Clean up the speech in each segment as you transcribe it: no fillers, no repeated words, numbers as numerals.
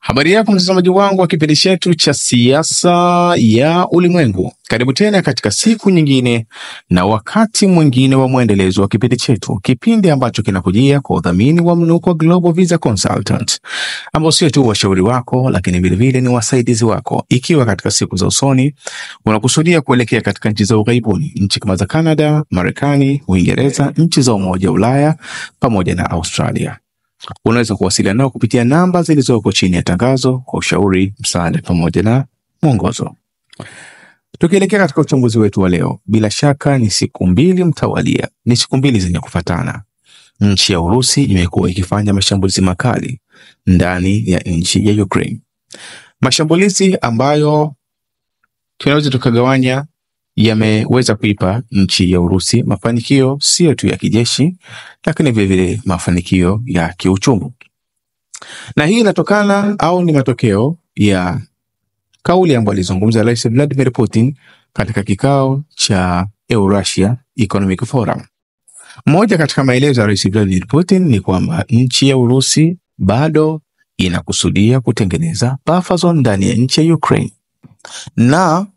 Habari yako mtazamaji wangu wa kipindi chetu cha siasa ya ulimwengu. Karibu tena katika siku nyingine na wakati mwingine wa mwendelezo wa kipindi chetu. Kipindi ambacho kinakujia kwa udhamini wa Mnuko Global Visa Consultant, ambao sio tu washauri wako lakini vile vile ni wasaidizi wako. Ikiwa katika siku za usoni unakusudia kuelekea katika nchi za ughaibuni, nchi kama za Canada, Marekani, Uingereza, nchi za Umoja wa Ulaya pamoja na Australia, unaweza kuwasiliana nao kupitia namba zilizoko chini ya tangazo kwa ushauri, msaada pamoja na mwongozo. Tukielekea katika uchambuzi wetu wa leo, bila shaka ni siku mbili mtawalia, ni siku mbili zenye kufatana. Nchi ya Urusi imekuwa ikifanya mashambulizi makali ndani ya nchi ya Ukraine. Mashambulizi ambayo tunaweza tukagawanya yameweza kuipa nchi ya Urusi mafanikio sio tu ya kijeshi, lakini vile vile mafanikio ya kiuchumi. Na hii inatokana au ni matokeo ya kauli ambayo alizungumza Rais Vladimir Putin katika kikao cha Eurasia Economic Forum. Moja katika maelezo ya Rais Vladimir Putin ni kwamba nchi ya Urusi bado inakusudia kutengeneza buffer zone ndani ya nchi ya Ukraine, na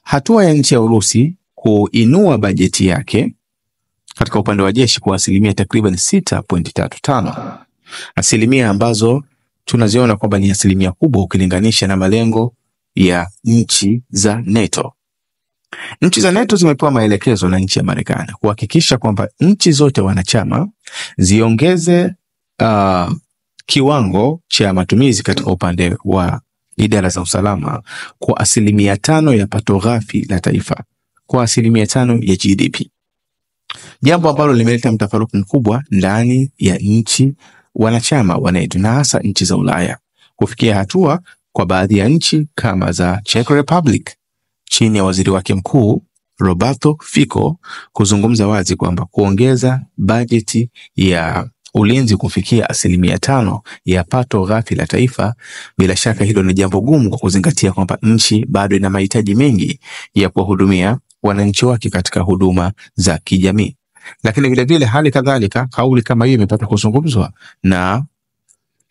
hatua ya nchi ya Urusi kuinua bajeti yake katika upande wa jeshi kwa asilimia takriban 6.35, asilimia ambazo tunaziona kwamba ni asilimia kubwa ukilinganisha na malengo ya nchi za NATO. Nchi za NATO zimepewa maelekezo na nchi ya Marekani kuhakikisha kwamba nchi zote wanachama ziongeze kiwango cha matumizi katika upande wa idara za usalama kwa asilimia 5 ya pato ghafi la taifa, kwa asilimia 5 ya GDP. Jambo ambalo limeleta mtafaruku mkubwa ndani ya nchi wanachama wa NATO na hasa nchi za Ulaya, kufikia hatua kwa baadhi ya nchi kama za Czech Republic chini ya waziri wake mkuu Roberto Fico kuzungumza wazi kwamba kuongeza bajeti ya ulinzi kufikia asilimia 5 ya pato ghafi la taifa. Bila shaka hilo ni jambo gumu kwa kuzingatia kwamba nchi bado ina mahitaji mengi ya kuwahudumia wananchi wake katika huduma za kijamii. Lakini vile vile hali kadhalika kauli kama hiyo imepata kuzungumzwa na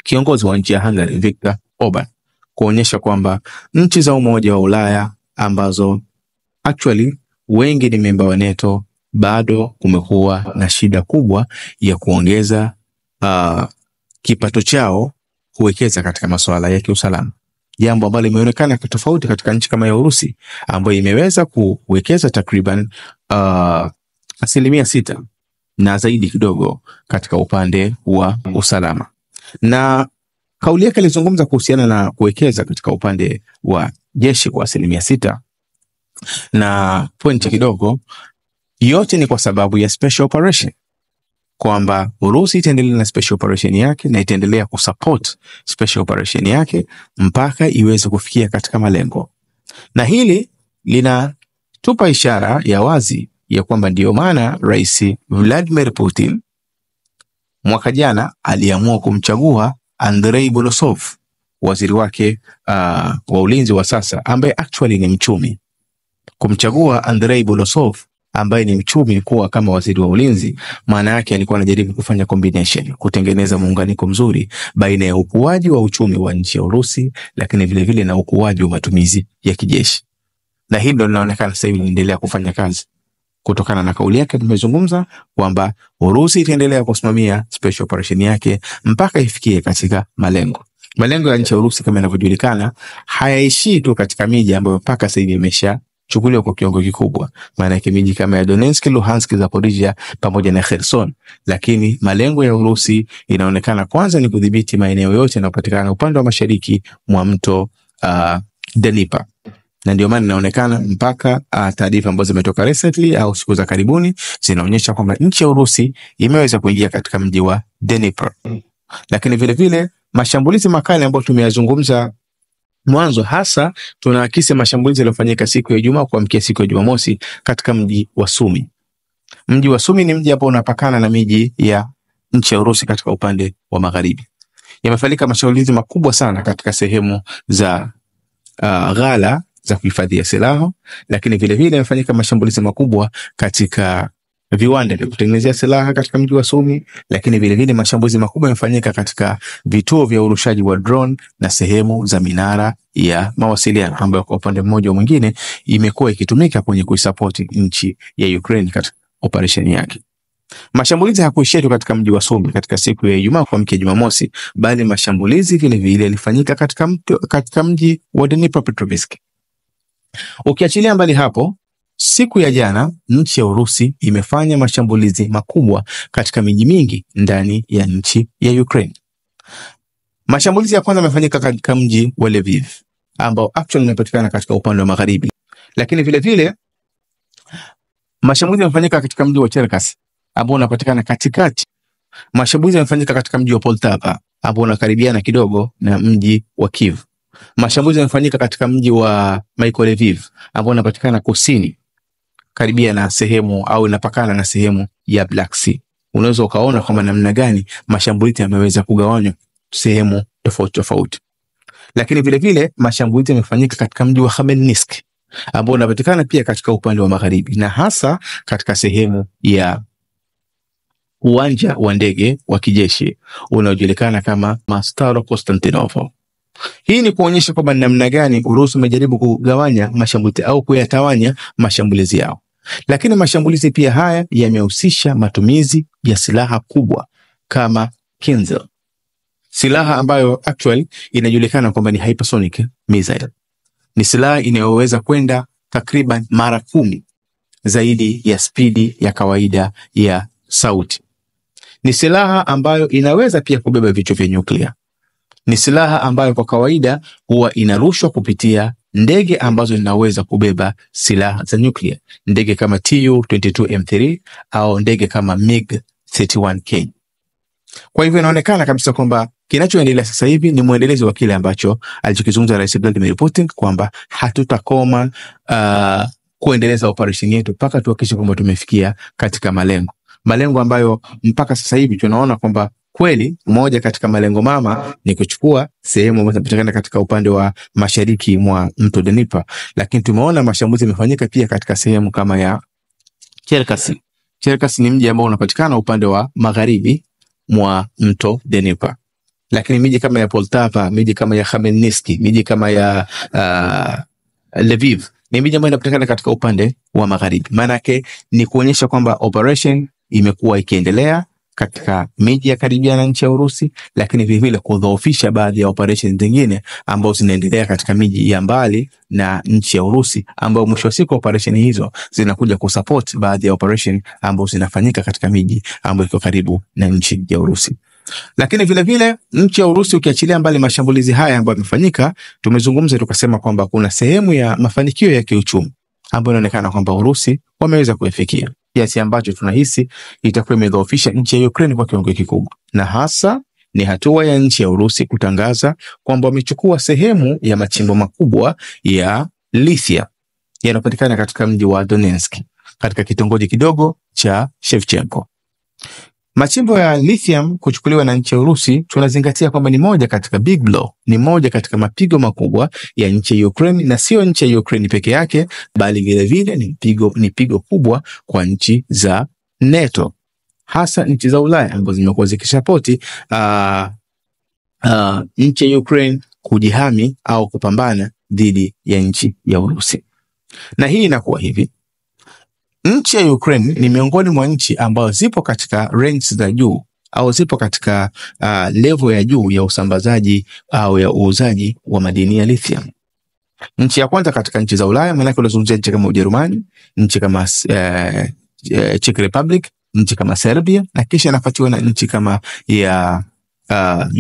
kiongozi wa nchi ya Hungary Viktor Orban, kuonyesha kwamba nchi za Umoja wa Ulaya ambazo actually wengi ni memba wa NATO bado kumekuwa na shida kubwa ya kuongeza kipato chao kuwekeza katika masuala ya kiusalama. Jambo ambalo limeonekana tofauti katika nchi kama ya Urusi ambayo imeweza kuwekeza takriban asilimia 6 na zaidi kidogo katika upande wa usalama. Na kauli yake ilizungumza kuhusiana na kuwekeza katika upande wa jeshi kwa asilimia 6 na pointi kidogo. Yote ni kwa sababu ya special operation, kwamba Urusi itaendelea na special operation yake na itaendelea kusupport special operation yake mpaka iweze kufikia katika malengo. Na hili linatupa ishara ya wazi ya kwamba ndio maana Rais Vladimir Putin mwaka jana aliamua kumchagua Andrei Borisov, waziri wake wa ulinzi wa sasa, ambaye actually ni mchumi. Kumchagua Andrei Borisov ambaye ni mchumi kuwa kama waziri wa ulinzi, maana yake alikuwa anajaribu kufanya combination, kutengeneza muunganiko mzuri baina ya ukuaji wa uchumi wa nchi ya Urusi lakini vile vile na ukuaji wa matumizi ya kijeshi. Na hili ndio linaonekana sasa hivi linaendelea kufanya kazi kutokana na kauli yake tumezungumza kwamba Urusi itaendelea kusimamia special operation yake mpaka ifikie katika malengo. Malengo ya nchi ya Urusi kama yanavyojulikana hayaishi tu katika miji ambayo mpaka sasa hivi imeshachukuliwa kwa kiwango kikubwa, maana yake miji kama ya Donetsk, Luhansk, Zaporizhia pamoja na Kherson. Lakini malengo ya Urusi inaonekana kwanza ni kudhibiti maeneo yote yanayopatikana upande wa mashariki mwa mto Dnieper. Na ndio maana inaonekana mpaka taarifa ambazo zimetoka recently au siku za karibuni zinaonyesha kwamba nchi ya Urusi imeweza kuingia katika mji wa Dnieper. Lakini vile vile mashambulizi makali ambayo tumeyazungumza mwanzo, hasa tunaakisi mashambulizi yaliyofanyika siku ya Ijumaa kuamkia siku ya Jumamosi katika mji wa Sumi. Mji wa Sumi ni mji ambao unapakana na miji ya nchi ya Urusi katika upande wa magharibi. Yamefanyika mashambulizi makubwa sana katika sehemu za ghala za kuhifadhia silaha, lakini vile vile yamefanyika mashambulizi makubwa katika viwanda vya kutengenezea silaha katika mji wa Sumi, lakini vile vile mashambulizi makubwa yamefanyika katika vituo vya urushaji wa drone na sehemu za minara ya mawasiliano ambayo kwa upande mmoja au mwingine imekuwa ikitumika kwenye kuisupport nchi ya Ukraine katika operation yake. Mashambulizi hayakuishia tu katika mji wa Sumi katika siku ya Ijumaa kuamkia Jumamosi, bali mashambulizi vile vile yalifanyika katika mji wa Dnipropetrovsk. Ukiachilia mbali hapo, siku ya jana nchi ya Urusi imefanya mashambulizi makubwa katika miji mingi ndani ya nchi ya Ukraine. Mashambulizi ya kwanza yamefanyika katika mji wa Lviv ambao actually unapatikana katika upande wa magharibi, lakini vile vile mashambulizi yamefanyika katika mji wa Cherkasy ambao unapatikana katikati. Mashambulizi yamefanyika katika mji wa Poltava ambao unakaribiana kidogo na mji wa Kiev. Mashambulizi yamefanyika katika mji wa Mykolaiv ambao unapatikana kusini karibia na sehemu au inapakana na sehemu ya Black Sea. Unaweza ukaona kwamba namna gani mashambulizi yameweza kugawanywa sehemu tofauti tofauti. Lakini vile vile mashambulizi yamefanyika katika mji wa Khmelnytsk ambao unapatikana pia katika upande wa magharibi na hasa katika sehemu ya uwanja wa ndege wa kijeshi unaojulikana kama Staro-Konstantinopol. Hii ni kuonyesha kwamba namna gani Urusi umejaribu kugawanya mashambulizi au kuyatawanya mashambulizi yao. Lakini mashambulizi pia haya yamehusisha matumizi ya silaha kubwa kama Kinzhal. Silaha ambayo actually inajulikana kwamba ni hypersonic missile. Ni silaha inayoweza kwenda takriban mara 10 zaidi ya spidi ya kawaida ya sauti. Ni silaha ambayo inaweza pia kubeba vichwa vya nyuklia. Ni silaha ambayo kwa kawaida huwa inarushwa kupitia ndege ambazo zinaweza kubeba silaha za nyuklia. Ndege kama Tu-22M3 au ndege kama MiG-31K. Kwa hivyo inaonekana kabisa kwamba kinachoendelea sasa hivi ni muendelezo wa kile ambacho alichokizungumza Rais Vladimir Putin kwamba hatutakoma kuendeleza operation yetu mpaka tuhakikishe kwamba tumefikia katika malengo ambayo mpaka sasa hivi tunaona kwamba kweli moja katika malengo mama ni kuchukua sehemu ambazo zinapatikana katika upande wa mashariki mwa mto Dnieper, lakini tumeona mashambulizi yamefanyika pia katika sehemu kama ya Cherkasy. Cherkasy ni mji ambao unapatikana upande wa magharibi mwa mto Dnieper. Lakini miji kama ya Poltava, miji kama ya Khmelnytsk, miji kama ya Lviv ni miji ambayo inapatikana katika upande wa magharibi. Maana yake ni kuonyesha kwamba operation imekuwa ikiendelea katika miji ya karibia na nchi ya Urusi, lakini vile vile kudhoofisha baadhi ya operation zingine ambazo zinaendelea katika miji ya mbali na nchi ya Urusi, ambao mwisho wa siku operation hizo zinakuja kusupport baadhi ya operation ambazo zinafanyika katika miji ambayo iko karibu na nchi ya Urusi. Lakini vile vile nchi ya Urusi ukiachilia mbali mashambulizi haya ambayo yamefanyika, tumezungumza tukasema kwamba kuna sehemu ya mafanikio ya kiuchumi ambayo inaonekana kwamba Urusi wameweza kuifikia, kiasi ambacho tunahisi itakuwa imedhoofisha nchi ya Ukraine kwa kiwango kikubwa. Na hasa ni hatua ya nchi ya Urusi kutangaza kwamba wamechukua sehemu ya machimbo makubwa ya lithium yanayopatikana katika mji wa Donetsk katika kitongoji kidogo cha Shevchenko. Machimbo ya lithium kuchukuliwa na nchi ya Urusi tunazingatia kwamba ni moja katika big blow, ni moja katika mapigo makubwa ya nchi ya Ukraine, na sio nchi ya Ukraine peke yake, bali vile vile ni pigo kubwa kwa nchi za NATO, hasa nchi za Ulaya ambazo zimekuwa zikisapoti nchi ya Ukraine kujihami au kupambana dhidi ya nchi ya Urusi. Na hii inakuwa hivi: nchi ya Ukraine ni miongoni mwa nchi ambazo zipo katika ranks za juu au zipo katika level ya juu ya usambazaji au ya uuzaji wa madini ya lithium. Nchi ya kwanza katika nchi za Ulaya, maana unazungumzia nchi kama Ujerumani, nchi kama Czech Republic, nchi kama Serbia, na kisha inafuatiwa na nchi kama ya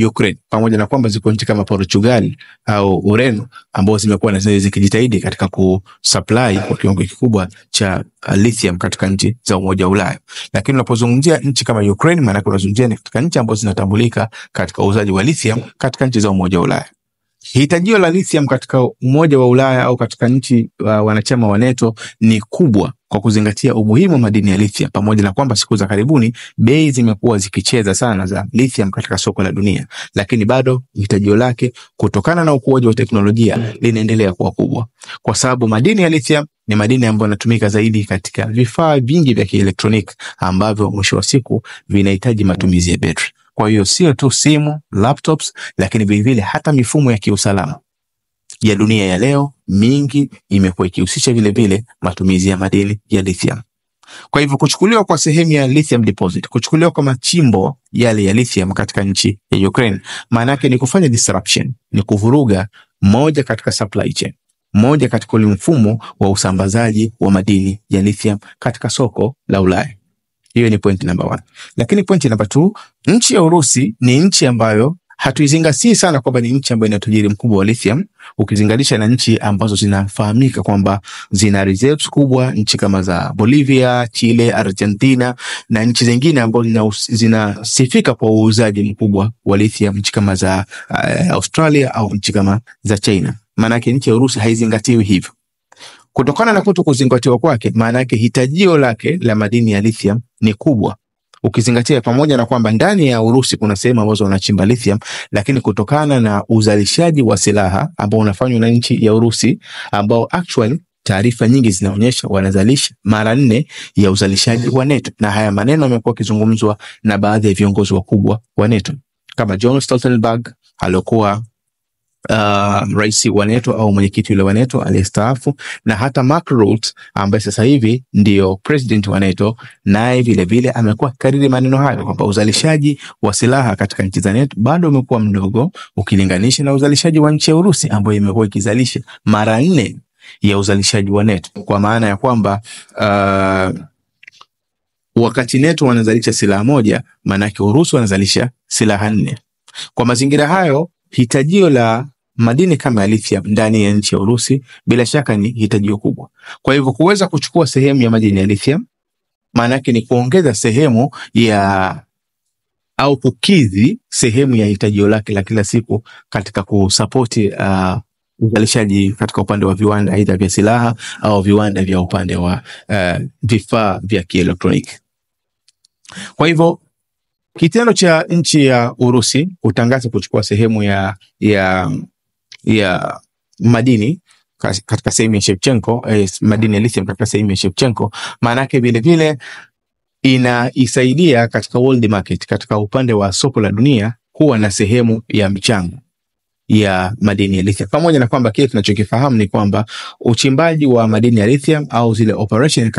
Ukraine, pamoja na kwamba ziko nchi kama Portugal au Ureno ambao zimekuwa na zikijitahidi katika kusupply kwa kiwango kikubwa cha lithium katika nchi za Umoja wa Ulaya. Lakini unapozungumzia nchi kama Ukraine, maana unazungumzia ni katika nchi ambazo zinatambulika katika uuzaji wa lithium katika nchi za Umoja wa Ulaya. Hitajio la lithium katika Umoja wa Ulaya au katika nchi wanachama wa NATO ni kubwa kwa kuzingatia umuhimu wa madini ya lithium, pamoja na kwamba siku za karibuni bei zimekuwa zikicheza sana za lithium katika soko la dunia, lakini bado hitajio lake kutokana na ukuaji wa teknolojia linaendelea kuwa kubwa, kwa sababu madini ya lithium ni madini ambayo yanatumika zaidi katika vifaa vingi vya kielektroniki ambavyo mwisho wa siku vinahitaji matumizi ya betri. Kwa hiyo sio tu simu, laptops, lakini vile vile hata mifumo ya kiusalama ya dunia ya leo mingi imekuwa ikihusisha vile vile matumizi ya madini ya lithium. Kwa hivyo kuchukuliwa kwa sehemu ya lithium deposit, kuchukuliwa kwa machimbo yale ya lithium katika nchi ya Ukraine, maana yake ni kufanya disruption, ni kuvuruga moja katika supply chain, moja katika ule mfumo wa usambazaji wa madini ya lithium katika soko la Ulaya. Hiyo ni point number 1. Lakini point number 2, nchi ya Urusi ni nchi ambayo hatuizingatii sana kwamba ni nchi ambayo ina utajiri mkubwa wa lithium ukizinganisha na nchi ambazo zinafahamika kwamba zina reserves kubwa, nchi kama za Bolivia, Chile, Argentina na nchi zingine ambazo zinasifika kwa uuzaji mkubwa wa lithium, nchi kama za Australia au nchi kama za China. Maana yake nchi ya Urusi haizingatiwi hivyo. Kutokana na kutokuzingatiwa kwake, maana yake hitajio lake la madini ya lithium ni kubwa. Ukizingatia pamoja na kwamba ndani ya Urusi kuna sehemu ambazo wanachimba lithium, lakini kutokana na uzalishaji wa silaha ambao unafanywa na nchi ya Urusi, ambao actually taarifa nyingi zinaonyesha wanazalisha mara 4 ya uzalishaji wa NATO, na haya maneno yamekuwa kizungumzwa na baadhi ya viongozi wakubwa wa NATO kama John Stoltenberg alikuwa rais wa NATO au mwenyekiti yule wa NATO aliyestaafu, na hata Mark Rutte ambaye sasa hivi ndio president wa NATO, naye vile vile amekuwa kariri maneno hayo kwamba uzalishaji wa silaha katika nchi za NATO bado umekuwa mdogo ukilinganisha na uzalishaji wa nchi ya Urusi ambayo imekuwa ikizalisha mara 4 ya uzalishaji wa NATO. Kwa maana ya kwamba wakati NATO wanazalisha silaha moja, maana yake Urusi wanazalisha silaha 4. Kwa mazingira hayo, hitajio la madini kama ya lithium ndani ya nchi ya Urusi bila shaka ni hitajio kubwa. Kwa hivyo kuweza kuchukua sehemu ya madini ya lithium maana yake ni kuongeza sehemu ya au kukidhi sehemu ya hitajio lake la kila siku katika kusapoti uzalishaji katika upande wa viwanda aidha vya silaha au viwanda vya upande wa vifaa vya kielektroniki. Kwa hivyo kitendo cha nchi ya Urusi kutangaza kuchukua sehemu ya madini katika sehemu ya Shevchenko, madini ya lithium katika sehemu ya Shevchenko, maana yake vile vile inaisaidia katika world market, katika upande wa soko la dunia kuwa na sehemu ya mchango ya madini ya lithium. Pamoja na kwamba kile tunachokifahamu ni kwamba uchimbaji wa madini ya lithium au zile operation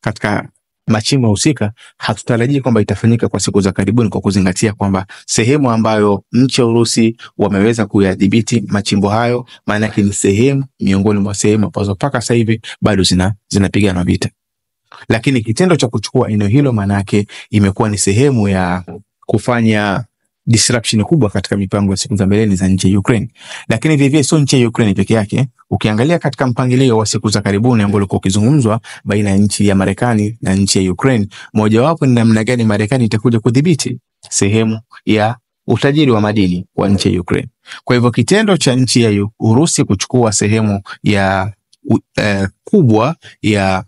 katika machimbo husika hatutarajii kwamba itafanyika kwa siku za karibuni, kwa kuzingatia kwamba sehemu ambayo nchi ya Urusi wameweza kuyadhibiti machimbo hayo, maana yake ni sehemu miongoni mwa sehemu ambazo mpaka sasa hivi bado zinapigana vita. Lakini kitendo cha kuchukua eneo hilo maana yake imekuwa ni sehemu ya kufanya disruption kubwa katika mipango ya siku za mbeleni za nchi ya Ukraine. Lakini vivyo sio nchi ya Ukraine peke yake. Ukiangalia katika mpangilio wa siku za karibuni ambao ulikuwa ukizungumzwa baina ya nchi ya Marekani na nchi ya Ukraine, mojawapo ni namna gani Marekani itakuja kudhibiti sehemu ya utajiri wa madini wa nchi ya Ukraine. Kwa hivyo kitendo cha nchi ya Urusi kuchukua sehemu ya kubwa ya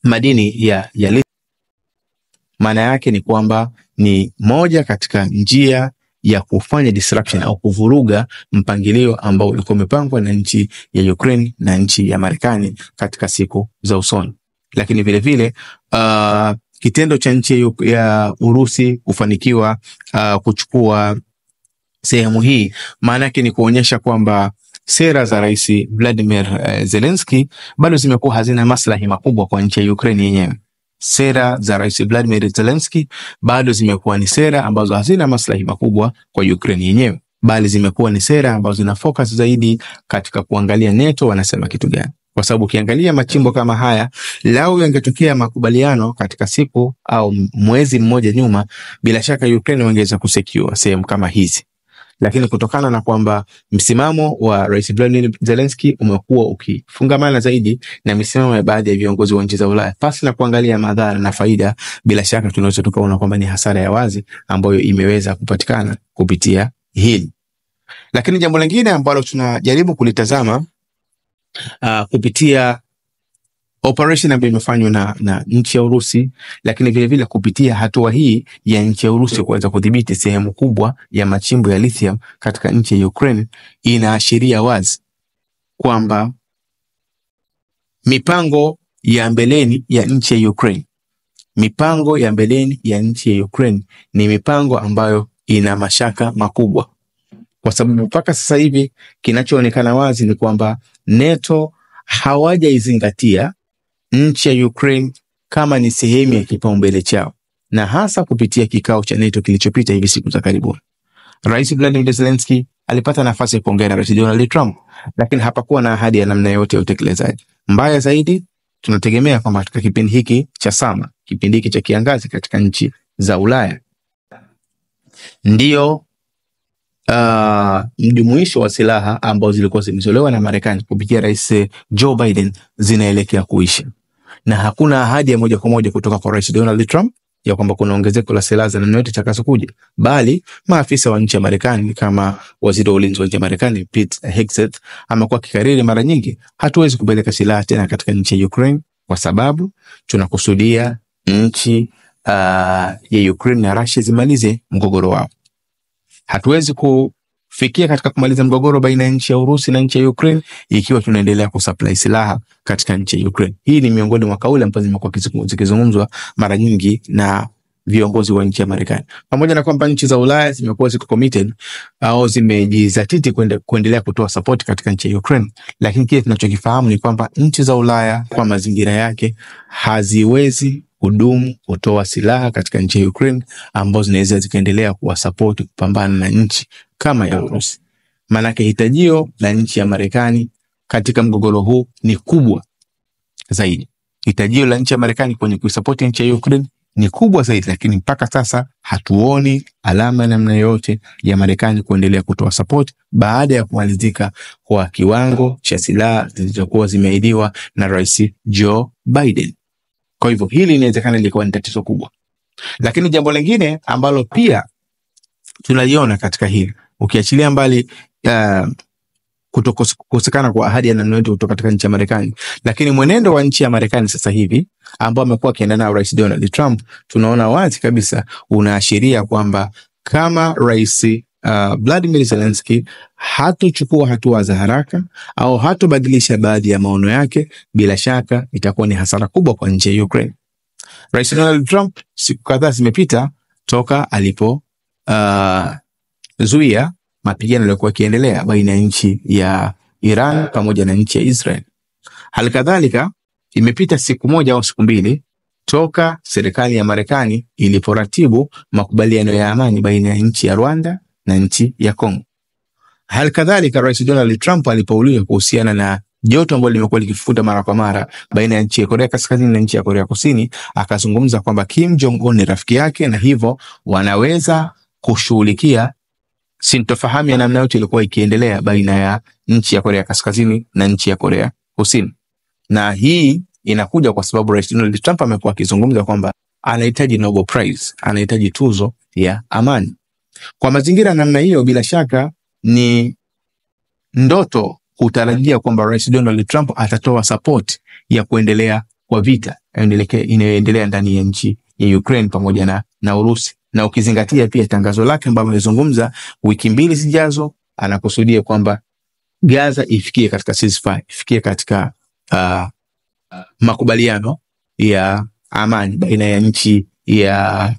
madini ya lithium, maana yake ni kwamba ni moja katika njia ya kufanya disruption au kuvuruga mpangilio ambao ulikuwa umepangwa na nchi ya Ukraine na nchi ya Marekani katika siku za usoni. Lakini vile vile kitendo cha nchi ya Urusi kufanikiwa kuchukua sehemu hii maana yake ni kuonyesha kwamba sera za Rais Vladimir Zelensky bado zimekuwa hazina maslahi makubwa kwa nchi ya Ukraine yenyewe. Sera za Rais Vladimir Zelensky bado zimekuwa ni sera ambazo hazina maslahi makubwa kwa Ukraine yenyewe, bali zimekuwa ni sera ambazo zina focus zaidi katika kuangalia NATO wanasema kitu gani. Kwa sababu ukiangalia machimbo kama haya, lao yangetokea makubaliano katika siku au mwezi mmoja nyuma, bila shaka Ukraine wangeweza kusecure sehemu kama hizi. Lakini kutokana na kwamba msimamo wa Rais Vladimir Zelensky umekuwa ukifungamana zaidi na misimamo ya baadhi ya viongozi wa nchi za Ulaya, pasi na kuangalia madhara na faida, bila shaka tunaweza tukaona kwamba ni hasara ya wazi ambayo imeweza kupatikana kupitia hili. Lakini jambo lingine ambalo tunajaribu kulitazama kupitia operation ambayo imefanywa na nchi ya Urusi, lakini vile vile kupitia hatua hii ya nchi ya Urusi kuweza kudhibiti sehemu kubwa ya machimbo ya lithium katika nchi ya Ukraine, inaashiria wazi kwamba mipango ya mbeleni ya nchi ya Ukraine. Mipango ya mbeleni ya nchi ya Ukraine ni mipango ambayo ina mashaka makubwa, kwa sababu mpaka sasa hivi kinachoonekana wazi ni kwamba NATO hawajaizingatia nchi ya Ukraine kama ni sehemu ya kipaumbele chao, na hasa kupitia kikao cha NATO kilichopita hivi siku za karibuni. Rais Vladimir Zelensky alipata nafasi ya kuongea na Rais Donald Trump, lakini hapakuwa na ahadi ya namna yote ya utekelezaji. Mbaya zaidi, tunategemea kwamba katika kipindi hiki cha sama, kipindi hiki cha kiangazi katika nchi za Ulaya, ndio mjumuisho wa silaha ambao zilikuwa zimetolewa na Marekani kupitia Rais Joe Biden zinaelekea kuisha, na hakuna ahadi ya moja kwa moja kutoka kwa Rais Donald Trump ya kwamba kuna ongezeko la silaha za namna yote itakazokuja, bali maafisa wa nchi ya Marekani kama waziri wa ulinzi wa nchi ya Marekani Pete Hegseth amekuwa kikariri mara nyingi, hatuwezi kupeleka silaha tena katika nchi ya Ukraine kwa sababu tunakusudia nchi ya Ukraine na Russia zimalize mgogoro wao. Hatuwezi kufikia katika kumaliza mgogoro baina ya nchi ya Urusi na nchi ya Ukraine ikiwa tunaendelea kusupply silaha katika nchi ya Ukraine. Hii ni miongoni mwa kauli ambazo zimekuwa zikizungumzwa mara nyingi na viongozi wa nchi ya Marekani. Pamoja na kwamba nchi za Ulaya zimekuwa ziko committed au zimejizatiti kuendelea kutoa support katika nchi ya Ukraine, lakini kile tunachokifahamu ni kwamba nchi za Ulaya kwa mazingira yake haziwezi kudumu kutoa silaha katika nchi ya Ukraine ambazo zinaweza zikaendelea kuwa support kupambana na nchi kama ya Urusi. Maanake hitajio la nchi ya Marekani katika mgogoro huu ni kubwa zaidi. Hitajio la nchi ya Marekani kwenye kuisupport nchi ya Ukraine ni kubwa zaidi, lakini mpaka sasa hatuoni alama ya namna yote ya Marekani kuendelea kutoa support baada ya kumalizika kwa kiwango cha silaha zilizokuwa zimeahidiwa na Rais Joe Biden. Kwa hivyo hili inawezekana lilikuwa ni tatizo kubwa. Lakini jambo lingine ambalo pia tunaliona katika hili, ukiachilia mbali kutokosekana kwa ahadi ya namna yote kutoka katika nchi ya Marekani, lakini mwenendo wa nchi ya Marekani sasa hivi ambao amekuwa akienda nao Rais Donald Trump, tunaona wazi kabisa unaashiria kwamba kama Rais Vladimir Zelensky hatochukua hatua za haraka au hatobadilisha baadhi ya maono yake, bila shaka itakuwa ni hasara kubwa kwa nchi ya Ukraine. Rais Donald Trump siku kadhaa zimepita toka alipo zuia mapigano yaliyokuwa yakiendelea baina ya nchi ya Iran pamoja na nchi ya Israel. Halikadhalika imepita siku moja au siku mbili toka serikali ya Marekani iliporatibu makubaliano ya amani baina ya nchi ya Rwanda na nchi ya Kongo. Halikadhalika Rais Donald Trump alipoulizwa kuhusiana na joto ambalo limekuwa likifukuta mara kwa mara baina ya nchi ya Korea Kaskazini na nchi ya Korea Kusini, akazungumza kwamba Kim Jong Un ni rafiki yake na hivyo wanaweza kushughulikia sintofahamu ya namna yote ilikuwa ikiendelea baina ya nchi ya Korea Kaskazini na nchi ya Korea Kusini. Na hii inakuja kwa sababu Rais Donald Trump amekuwa akizungumza kwamba anahitaji Nobel Prize, anahitaji tuzo ya amani. Kwa mazingira namna hiyo, bila shaka ni ndoto kutarajia kwamba Rais Donald Trump atatoa support ya kuendelea kwa vita inayoendelea ndani ya nchi ya Ukraine pamoja na Urusi. Na ukizingatia pia tangazo lake ambalo amezungumza wiki mbili zijazo, anakusudia kwamba Gaza ifikie katika ceasefire, ifikie katika makubaliano ya amani baina ya nchi ya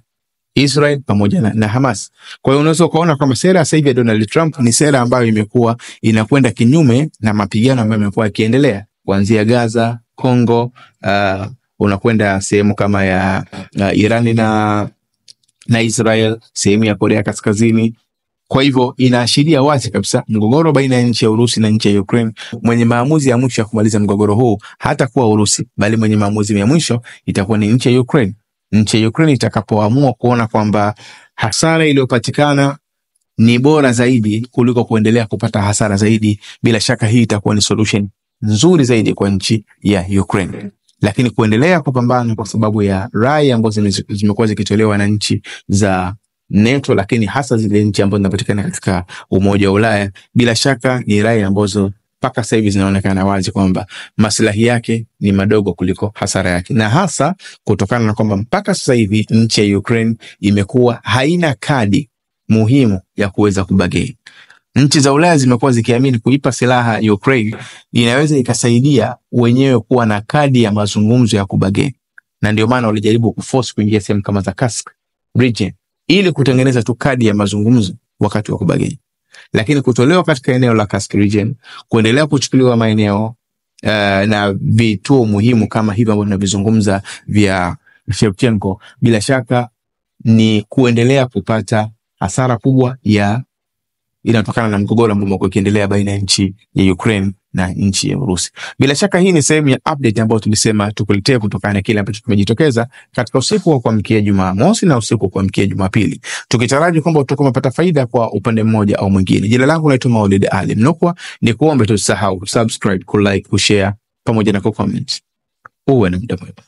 Israel pamoja na Hamas. Kwa hiyo unaweza kuona kwamba sera sasa hivi ya Donald Trump ni sera ambayo imekuwa inakwenda kinyume na mapigano ambayo yamekuwa yakiendelea kuanzia Gaza, Kongo, unakwenda sehemu kama ya Iran na Israel, sehemu ya Korea Kaskazini. Kwa hivyo inaashiria wazi kabisa mgogoro baina ya nchi ya Urusi na nchi ya Ukraine, mwenye maamuzi ya mwisho ya kumaliza mgogoro huu hata kuwa Urusi, bali mwenye maamuzi ya mwisho itakuwa ni nchi ya Ukraine. Nchi ya Ukraine itakapoamua kuona kwamba hasara iliyopatikana ni bora zaidi kuliko kuendelea kupata hasara zaidi, bila shaka hii itakuwa ni solution nzuri zaidi kwa nchi ya Ukraine. Lakini kuendelea kupambana kwa sababu ya rai ambazo zimekuwa zikitolewa na nchi za NATO, lakini hasa zile nchi ambazo zinapatikana katika Umoja wa Ulaya, bila shaka ni rai ambazo mpaka sasa hivi zinaonekana wazi kwamba maslahi yake ni madogo kuliko hasara yake, na hasa kutokana na kwamba mpaka sasa hivi nchi ya Ukraine imekuwa haina kadi muhimu ya kuweza kubagei. Nchi za Ulaya zimekuwa zikiamini kuipa silaha Ukraine inaweza ikasaidia wenyewe kuwa na kadi ya mazungumzo ya kubageni, na ndio maana walijaribu kuforce kuingia sehemu kama za Kursk region ili kutengeneza tu kadi ya mazungumzo wakati wa kubageni. Lakini kutolewa katika eneo la Kursk region, kuendelea kuchukuliwa maeneo na vituo muhimu kama hivyo ambavyo tunavizungumza vya Shevchenko, bila shaka ni kuendelea kupata hasara kubwa ya inatokana na mgogoro ambao umekuwa ukiendelea baina ya nchi ya Ukraine na nchi ya Urusi. Bila shaka hii ni sehemu ya update ambayo tulisema tukuletee kutokana na kile ambacho kimejitokeza katika usiku wa kuamkia Jumamosi na usiku wa kuamkia Jumapili, tukitaraji kwamba utakuwa umepata faida kwa upande mmoja au mwingine. Jina langu naitwa Maulid Ali Mnukwa, ni kuombe tusisahau subscribe, kulike, kushare pamoja na kucomment. Uwe na muda mwema.